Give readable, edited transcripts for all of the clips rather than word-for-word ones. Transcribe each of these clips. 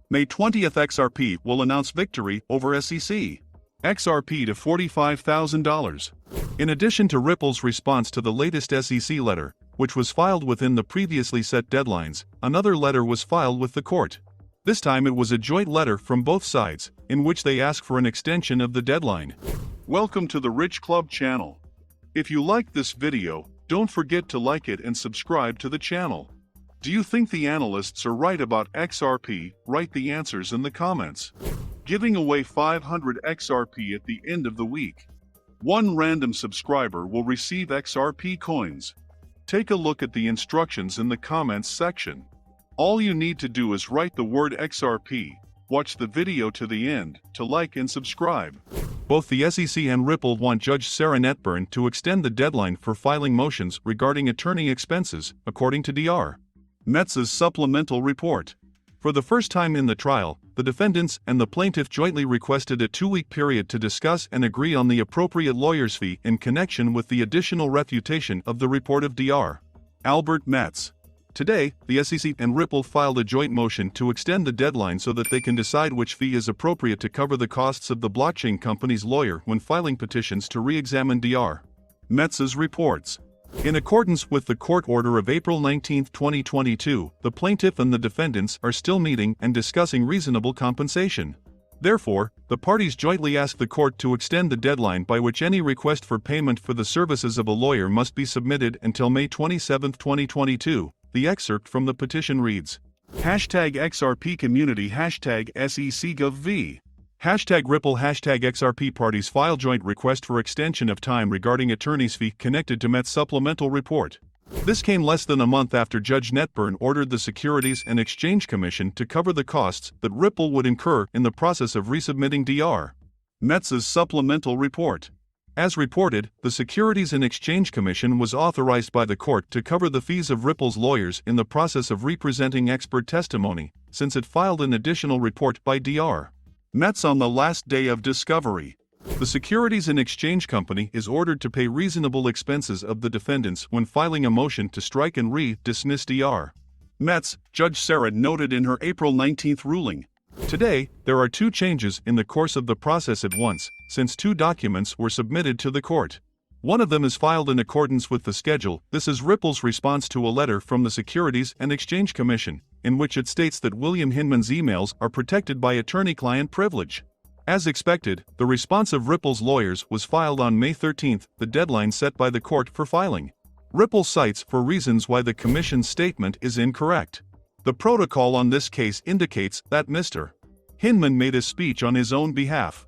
May 20th, XRP will announce victory over SEC. XRP to $45,000. In addition to Ripple's response to the latest SEC letter, which was filed within the previously set deadlines, another letter was filed with the court. This time it was a joint letter from both sides, in which they ask for an extension of the deadline. Welcome to the Rich Club channel. If you liked this video, don't forget to like it and subscribe to the channel. Do you think the analysts are right about XRP? Write the answers in the comments. Giving away 500 XRP at the end of the week. One random subscriber will receive XRP coins. Take a look at the instructions in the comments section. All you need to do is write the word XRP, watch the video to the end, to like and subscribe. Both the SEC and Ripple want Judge Sarah Netburn to extend the deadline for filing motions regarding attorney expenses, according to Dr. Metz's supplemental report. For the first time in the trial, the defendants and the plaintiff jointly requested a 2-week period to discuss and agree on the appropriate lawyer's fee in connection with the additional refutation of the report of Dr. Albert Metz. Today, the SEC and Ripple filed a joint motion to extend the deadline so that they can decide which fee is appropriate to cover the costs of the blockchain company's lawyer when filing petitions to re-examine Dr. Metz's reports. In accordance with the court order of April 19, 2022, the plaintiff and the defendants are still meeting and discussing reasonable compensation. Therefore, the parties jointly ask the court to extend the deadline by which any request for payment for the services of a lawyer must be submitted until May 27, 2022. The excerpt from the petition reads, #XRP community #SECGovV. #Ripple #XRP parties file joint request for extension of time regarding attorney's fee connected to Met's supplemental report. This came less than a month after Judge Netburn ordered the Securities and Exchange Commission to cover the costs that Ripple would incur in the process of resubmitting Dr. Metz's supplemental report. As reported, the Securities and Exchange Commission was authorized by the court to cover the fees of Ripple's lawyers in the process of representing expert testimony, since it filed an additional report by Dr. Metz on the last day of discovery. The Securities and Exchange Company is ordered to pay reasonable expenses of the defendants when filing a motion to strike and dismiss Dr. Metz, Judge Sarah noted in her April 19 ruling. Today, there are 2 changes in the course of the process at once, since 2 documents were submitted to the court. One of them is filed in accordance with the schedule. This is Ripple's response to a letter from the Securities and Exchange Commission, in which it states that William Hinman's emails are protected by attorney-client privilege. As expected, the response of Ripple's lawyers was filed on May 13, the deadline set by the court for filing. Ripple cites 4 reasons why the Commission's statement is incorrect. The protocol on this case indicates that Mr. Hinman made a speech on his own behalf.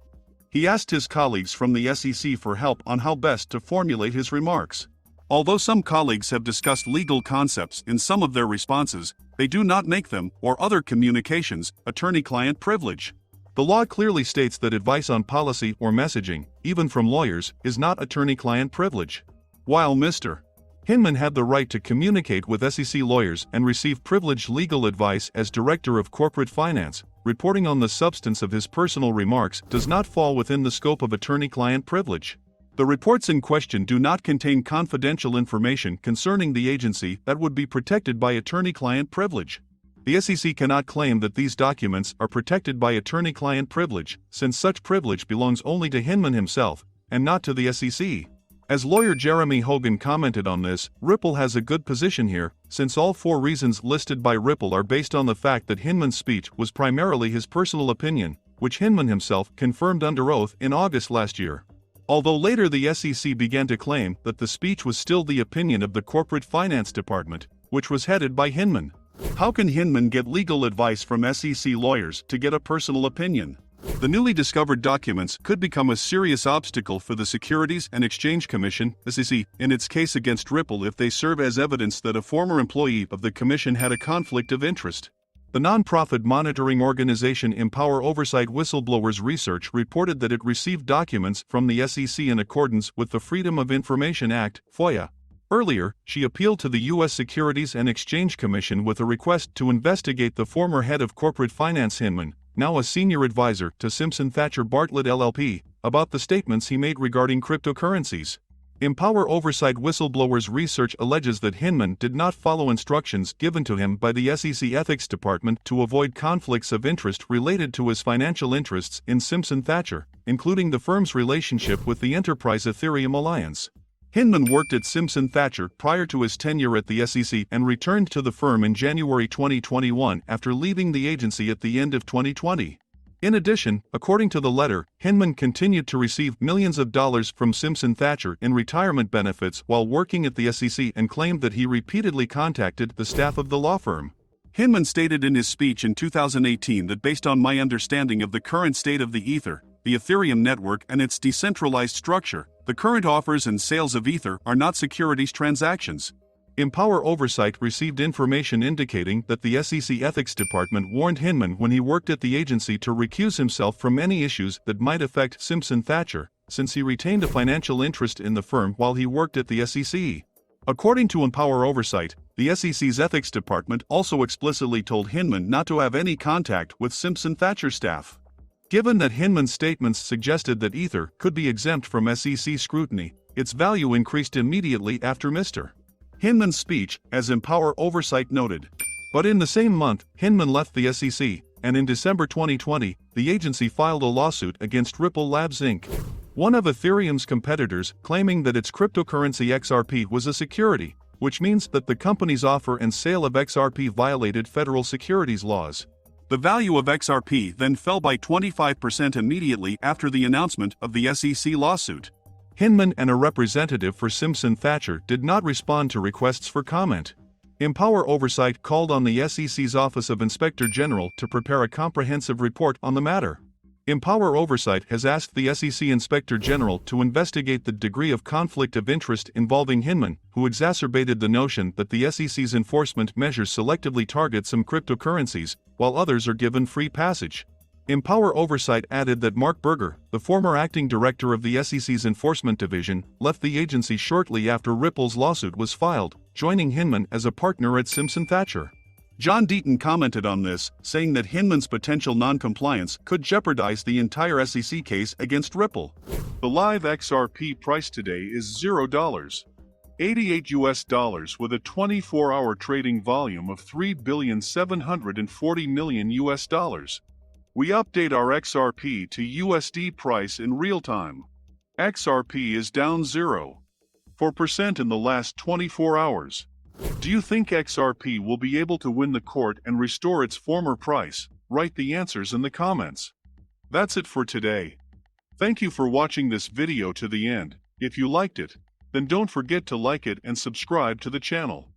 He asked his colleagues from the SEC for help on how best to formulate his remarks. Although some colleagues have discussed legal concepts in some of their responses, they do not make them, or other communications, attorney-client privilege. The law clearly states that advice on policy or messaging, even from lawyers, is not attorney-client privilege. While Mr. Hinman had the right to communicate with SEC lawyers and receive privileged legal advice as Director of Corporate Finance, reporting on the substance of his personal remarks does not fall within the scope of attorney-client privilege. The reports in question do not contain confidential information concerning the agency that would be protected by attorney-client privilege. The SEC cannot claim that these documents are protected by attorney-client privilege, since such privilege belongs only to Hinman himself, and not to the SEC. As lawyer Jeremy Hogan commented on this, Ripple has a good position here, since all 4 reasons listed by Ripple are based on the fact that Hinman's speech was primarily his personal opinion, which Hinman himself confirmed under oath in August last year. Although later the SEC began to claim that the speech was still the opinion of the Corporate Finance Department, which was headed by Hinman. How can Hinman get legal advice from SEC lawyers to get a personal opinion? The newly discovered documents could become a serious obstacle for the Securities and Exchange Commission, SEC, in its case against Ripple if they serve as evidence that a former employee of the Commission had a conflict of interest. The nonprofit monitoring organization Empower Oversight Whistleblowers Research reported that it received documents from the SEC in accordance with the Freedom of Information Act, FOIA. Earlier, she appealed to the U.S. Securities and Exchange Commission with a request to investigate the former head of corporate finance Hinman, now a senior advisor to Simpson Thacher Bartlett LLP, about the statements he made regarding cryptocurrencies. Empower Oversight whistleblower's research alleges that Hinman did not follow instructions given to him by the SEC Ethics Department to avoid conflicts of interest related to his financial interests in Simpson Thacher, including the firm's relationship with the Enterprise Ethereum Alliance. Hinman worked at Simpson Thacher prior to his tenure at the SEC and returned to the firm in January 2021 after leaving the agency at the end of 2020. In addition, according to the letter, Hinman continued to receive millions of dollars from Simpson Thacher in retirement benefits while working at the SEC and claimed that he repeatedly contacted the staff of the law firm. Hinman stated in his speech in 2018 that based on my understanding of the current state of the Ether, the Ethereum network and its decentralized structure, the current offers and sales of Ether are not securities transactions. Empower Oversight received information indicating that the SEC Ethics Department warned Hinman when he worked at the agency to recuse himself from any issues that might affect Simpson Thacher, since he retained a financial interest in the firm while he worked at the SEC. According to Empower Oversight, the SEC's Ethics Department also explicitly told Hinman not to have any contact with Simpson Thacher staff. Given that Hinman's statements suggested that Ether could be exempt from SEC scrutiny, its value increased immediately after Mr. Hinman's speech, as Empower Oversight noted. But in the same month, Hinman left the SEC, and in December 2020, the agency filed a lawsuit against Ripple Labs Inc., one of Ethereum's competitors, claiming that its cryptocurrency XRP was a security, which means that the company's offer and sale of XRP violated federal securities laws. The value of XRP then fell by 25% immediately after the announcement of the SEC lawsuit. Hinman and a representative for Simpson Thacher did not respond to requests for comment. Empower Oversight called on the SEC's Office of Inspector General to prepare a comprehensive report on the matter. Empower Oversight has asked the SEC Inspector General to investigate the degree of conflict of interest involving Hinman, who exacerbated the notion that the SEC's enforcement measures selectively target some cryptocurrencies, while others are given free passage. Empower Oversight added that Mark Berger, the former acting director of the SEC's Enforcement Division, left the agency shortly after Ripple's lawsuit was filed, joining Hinman as a partner at Simpson Thacher. John Deaton commented on this, saying that Hinman's potential non-compliance could jeopardize the entire SEC case against Ripple. The live XRP price today is $0.88 with a 24-hour trading volume of $3,740,000,000. We update our XRP to USD price in real time. XRP is down 0.4% in the last 24 hours. Do you think XRP will be able to win the court and restore its former price? Write the answers in the comments. That's it for today. Thank you for watching this video to the end. If you liked it, then don't forget to like it and subscribe to the channel.